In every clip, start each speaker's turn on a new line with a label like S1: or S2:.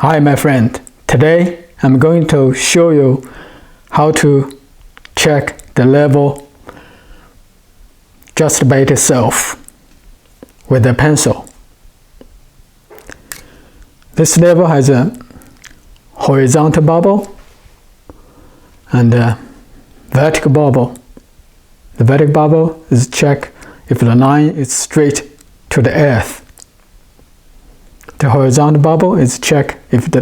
S1: Hi my friend, today I'm going to show you how to check the level just by itself with a pencil. This level has a horizontal bubble and a vertical bubble. The vertical bubble is check if the line is straight to the earth. The horizontal bubble is check if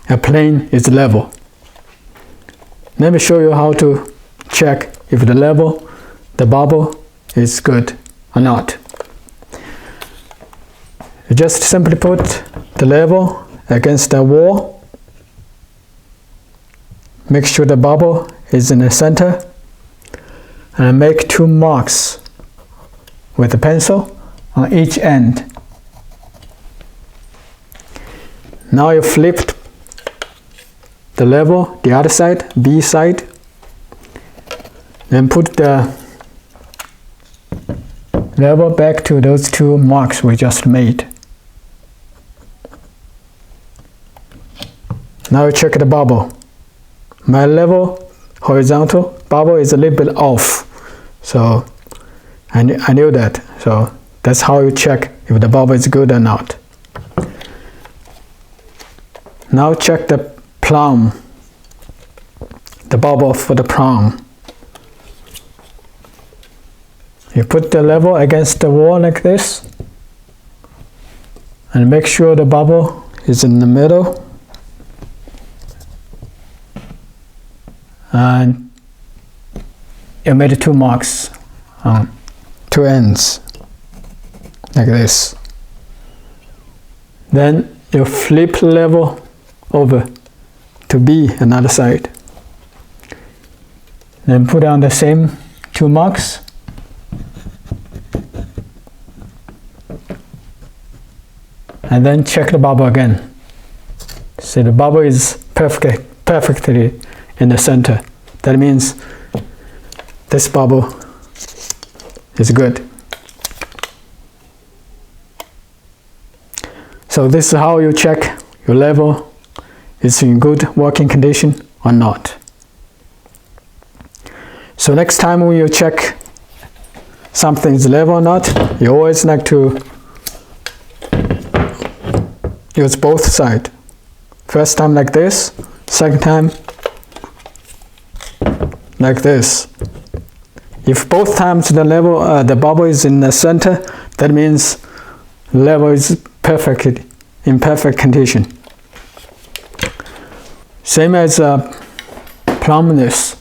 S1: a plane is level. Let me show you how to check if the bubble is good or not. You just simply put the level against the wall. Make sure the bubble is in the center and make 2 marks with a pencil on each end. Now you flipped the level, the other side, B side, then put the level back to those 2 marks we just made. Now you check the bubble. My level horizontal bubble is a little bit off, so I knew that. So that's how you check if the bubble is good or not. Now check the plumb, the bubble for the plumb. You put the level against the wall like this and make sure the bubble is in the middle, and you made 2 marks on 2 ends like this. Then you flip the level over to B, another side. Then put on the same 2 marks. And then check the bubble again. So the bubble is perfectly in the center. That means this bubble is good. So this is how you check your level is in good working condition or not. So next time when you check something's level or not, you always like to use both sides. First time like this, second time like this. If both times the bubble is in the center, that means level is in perfect condition. Same as plumbness.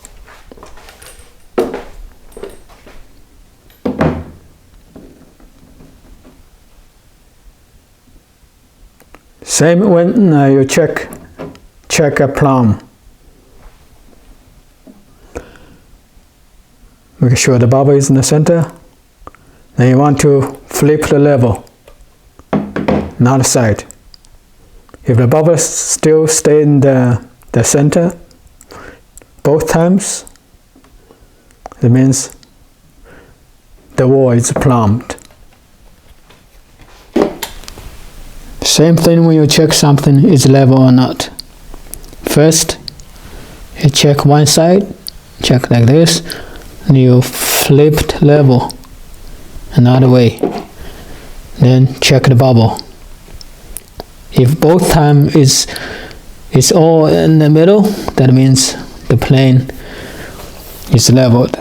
S1: Same when you check a plumb. Make sure the bubble is in the center. Then you want to flip the level, another side. If the bubble still stays in the center both times, it means the wall is plumbed. Same thing when you check something is level or not. First, you check one side, check like this, and you flipped level another way. Then check the bubble. If both time is all in the middle, that means the plane is leveled.